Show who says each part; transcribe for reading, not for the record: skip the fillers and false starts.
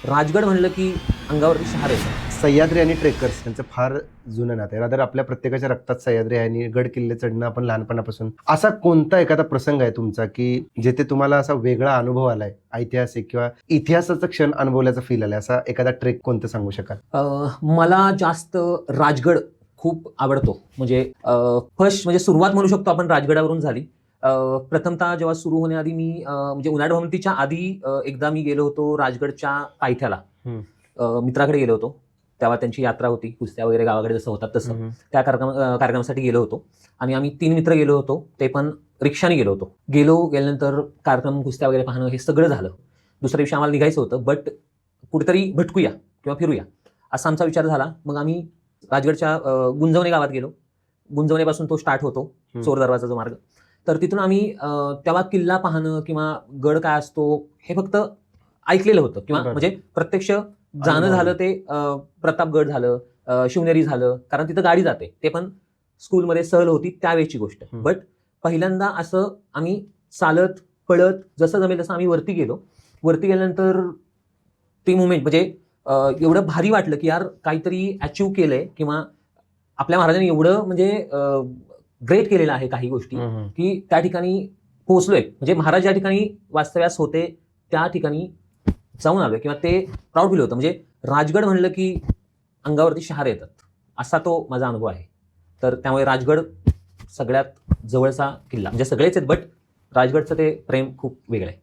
Speaker 1: राजगड म्हणलं की अंगावरती शहार येतं.
Speaker 2: सह्याद्री आणि ट्रेकर्स यांचं फार जुनं नातं आहे. रादर आपल्या प्रत्येकाच्या रक्तात सह्याद्री आहे आणि गड किल्ले चढणं आपण लहानपणापासून. असा कोणता एखादा प्रसंग आहे तुमचा की जेथे तुम्हाला असा वेगळा अनुभव आलाय, ऐतिहासिक किंवा इतिहासाचा क्षण अनुभवल्याचा फील आलाय, असा एखादा ट्रेक कोणतं सांगू शकाल?
Speaker 1: मला जास्त राजगड खूप आवडतो. म्हणजे फर्स्ट म्हणजे सुरुवात म्हणू शकतो आपण राजगडावरून झाली. प्रथमतः जेव्हा सुरू होण्याआधी मी म्हणजे उन्हाळ भ्रमंतीच्या आधी एकदा मी गेलो होतो राजगडच्या पायथ्याला. मित्राकडे गेलो होतो. तेव्हा त्यांची यात्रा होती. कुस्त्या वगैरे गावाकडे जसं होतात तसं. त्या कार्यक्रमासाठी गेलो होतो आणि आम्ही 3 मित्र गेलो होतो. ते पण रिक्षाने गेलो होतो. गेल्यानंतर कार्यक्रम, कुस्त्या वगैरे पाहणं हे सगळं झालं. दुसऱ्या दिवशी आम्हाला निघायचं होतं, बट कुठेतरी भटकूया किंवा फिरूया असा आमचा विचार झाला. मग आम्ही राजगडच्या गुंजवणे गावात गेलो. गुंजवणेपासून तो स्टार्ट होतो, चोर दरवाजा जो मार्ग. तर तिथून आम्ही तेव्हा किल्ला पाहणं किंवा गड काय असतो हे फक्त ऐकलेलं होतं किंवा म्हणजे प्रत्यक्ष जाणं झालं ते प्रतापगड झालं, शिवनेरी झालं, कारण तिथं गाडी जाते. ते पण स्कूलमध्ये सहल होती त्यावेळेची गोष्ट. बट पहिल्यांदा असं आम्ही चालत पळत जसं जमेल तसं आम्ही वरती गेलो. वरती गेल्यानंतर ती मुमेंट म्हणजे एवढं भारी वाटलं की यार काहीतरी अचीव्ह केलंय किंवा आपल्या महाराजांनी एवढं म्हणजे ग्रेट केलेलं आहे काही गोष्टी की त्या ठिकाणी पोहोचलोय. म्हणजे महाराज ज्या ठिकाणी वास्तव्यास होते त्या ठिकाणी जाऊन आलोय किंवा ते प्राऊड फील होतं. म्हणजे राजगड म्हणलं की अंगावरती शहार येतात, असा तो माझा अनुभव आहे. तर त्यामुळे राजगड सगळ्यात जवळचा किल्ला. म्हणजे सगळेच आहेत, बट राजगडचं ते प्रेम खूप वेगळं आहे.